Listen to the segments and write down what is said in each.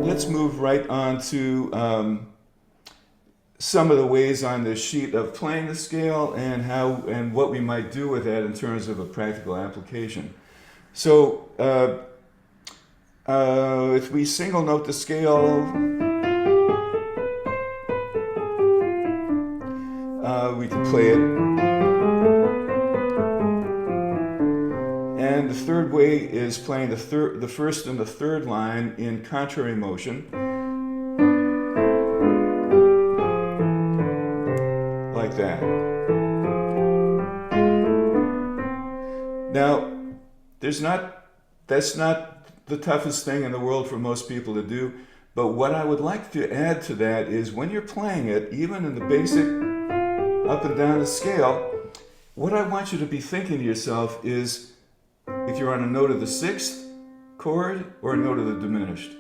Let's move right on to some of the ways on this sheet of playing the scale and how and what we might do with that in terms of a practical application. So if we single note the scale, we can play it. And the third way is playing the first and the third line in contrary motion, like that. Now, that's not the toughest thing in the world for most people to do, but what I would like to add to that is when you're playing it, even in the basic up and down the scale, what I want you to be thinking to yourself is if you're on a note of the sixth chord or a note of the diminished.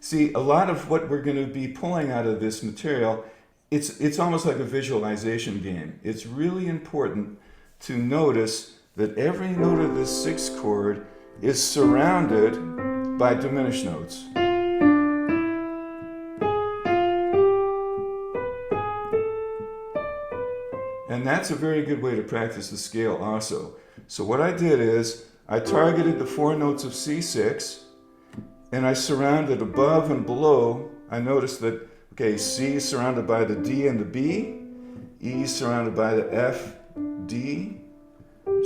See, a lot of what we're going to be pulling out of this material, it's almost like a visualization game. It's really important to notice that every note of this sixth chord is surrounded by diminished notes. And that's a very good way to practice the scale also. So what I did is I targeted the four notes of C6 and I surrounded above and below. I noticed that, okay, C is surrounded by the D and the B, E is surrounded by the F, D,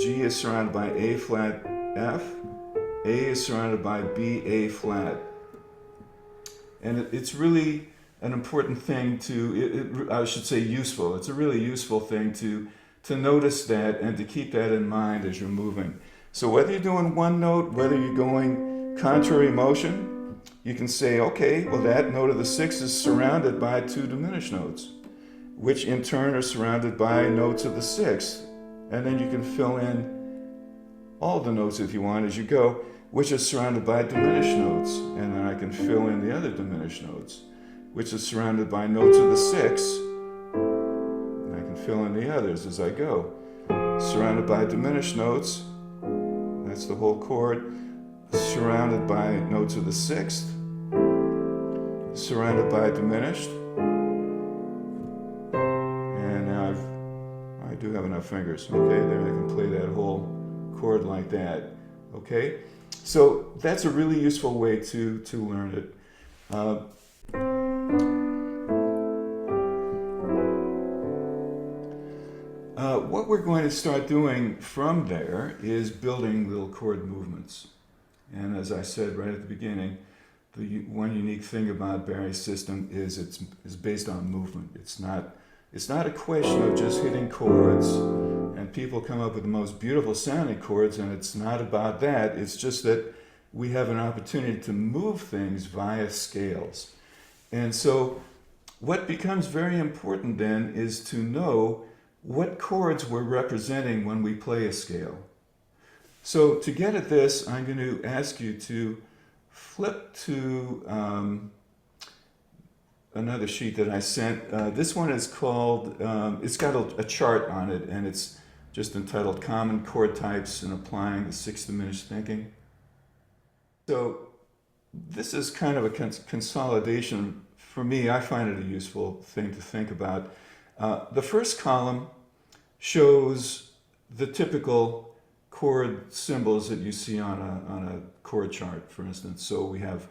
G is surrounded by A flat, F, A is surrounded by B, A flat. And it's really an important thing to, I should say useful. It's a really useful thing to notice that and to keep that in mind as you're moving. So whether you're doing one note, whether you're going contrary motion, you can say, okay, well that note of the sixth is surrounded by two diminished notes, which in turn are surrounded by notes of the sixth. And then you can fill in all the notes if you want as you go, which are surrounded by diminished notes. And then I can fill in the other diminished notes, which is surrounded by notes of the sixth. And I can fill in the others as I go. Surrounded by diminished notes, that's the whole chord. Surrounded by notes of the sixth. Surrounded by diminished. And now I do have enough fingers. Okay, there I can play that whole chord like that. Okay, so that's a really useful way to learn it. What we're going to start doing from there is building little chord movements. And as I said right at the beginning, the one unique thing about Barry's system is it's based on movement. It's not a question of just hitting chords, and people come up with the most beautiful sounding chords, and it's not about that. It's just that we have an opportunity to move things via scales. And so what becomes very important then is to know what chords we're representing when we play a scale. So to get at this, I'm going to ask you to flip to another sheet that I sent. This one is called, it's got a chart on it, and it's just entitled Common Chord Types and Applying the Sixth-Diminished Thinking. So this is kind of a consolidation. For me, I find it a useful thing to think about. The first column shows the typical chord symbols that you see on a chord chart, for instance. So we have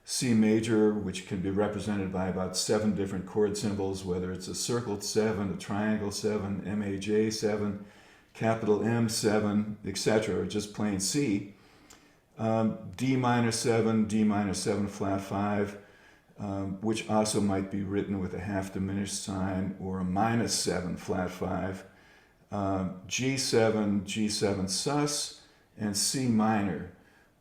C major, which can be represented by about 7 different chord symbols, whether it's a circled 7, a triangle 7, MAJ 7, capital M 7, etc., or just plain C. D minor 7, D minor 7 flat 5, which also might be written with a half diminished sign, or a minus 7 flat 5. G7, G7 sus, and C minor.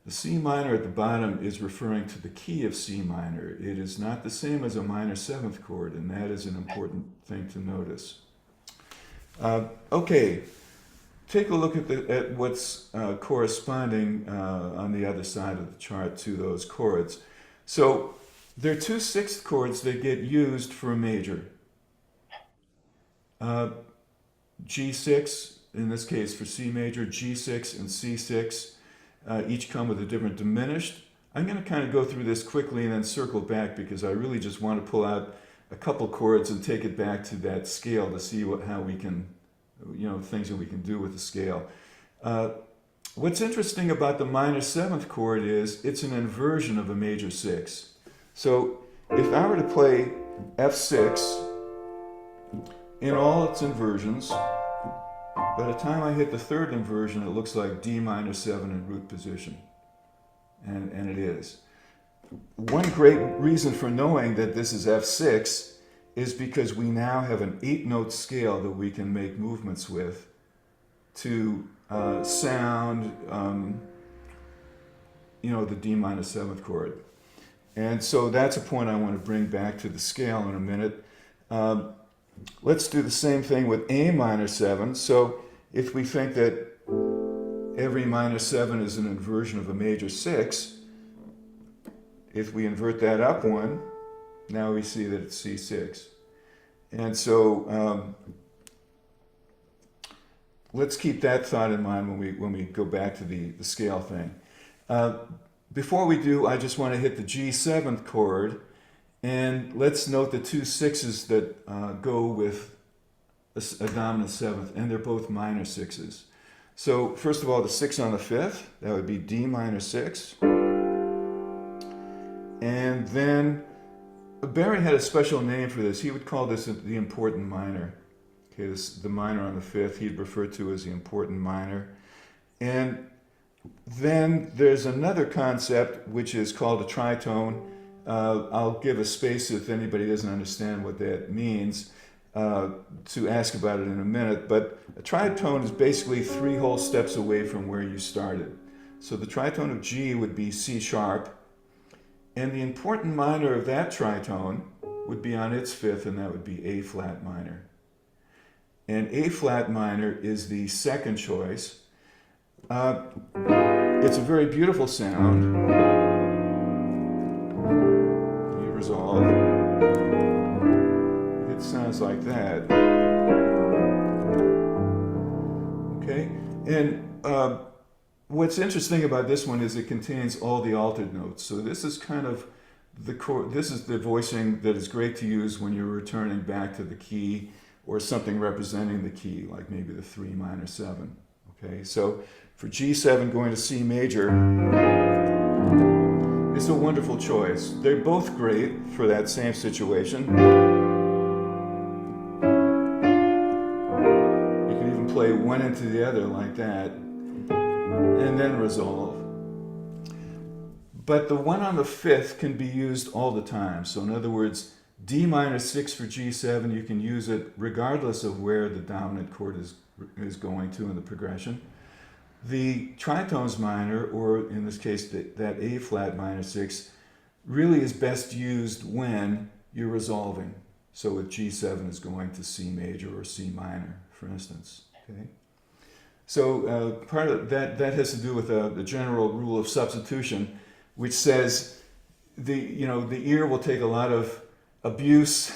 The C minor at the bottom is referring to the key of C minor. It is not the same as a minor 7th chord, and that is an important thing to notice. Okay, take a look at what's corresponding on the other side of the chart to those chords. So there are 2 sixth chords that get used for a major. G6, in this case for C major, G6 and C6 each come with a different diminished. I'm going to kind of go through this quickly and then circle back because I really just want to pull out a couple chords and take it back to that scale to see how we can, things that we can do with the scale. What's interesting about the minor seventh chord is it's an inversion of a major six. So if I were to play F6 in all its inversions, by the time I hit the third inversion, it looks like D minor 7 in root position. And it is. One great reason for knowing that this is F6 is because we now have an 8-note scale that we can make movements with to sound, the D minor 7th chord. And so that's a point I want to bring back to the scale in a minute. Let's do the same thing with A minor 7. So if we think that every minor 7 is an inversion of a major 6, if we invert that up one, now we see that it's C6. And so let's keep that thought in mind when we go back to the scale thing. Before we do, I just want to hit the G7th chord, and let's note the two sixes that go with a dominant seventh, and they're both minor sixes. So first of all, the 6 on the 5th, that would be D minor 6. And then Barry had a special name for this. He would call this the important minor. Okay, the minor on the 5th he'd refer to as the important minor. And then there's another concept which is called a tritone. I'll give a space if anybody doesn't understand what that means to ask about it in a minute. But a tritone is basically 3 whole steps away from where you started. So the tritone of G would be C sharp. And the important minor of that tritone would be on its 5th, and that would be A flat minor. And A flat minor is the second choice. It's a very beautiful sound. You resolve. It sounds like that. Okay? And what's interesting about this one is it contains all the altered notes. So this is kind of the chord, this is the voicing that is great to use when you're returning back to the key or something representing the key, like maybe the 3 minor 7. Okay, so for G7 going to C major, it's a wonderful choice. They're both great for that same situation. You can even play one into the other like that, and then resolve. But the one on the 5th can be used all the time. So in other words, D minor 6 for G7, you can use it regardless of where the dominant chord is going to in the progression. The tritones minor, or in this case that A flat minor 6, really is best used when you're resolving. So if G7 is going to C major or C minor, for instance. Okay. So part of that has to do with the general rule of substitution, which says the ear will take a lot of abuse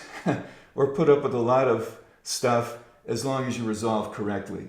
or put up with a lot of stuff as long as you resolve correctly.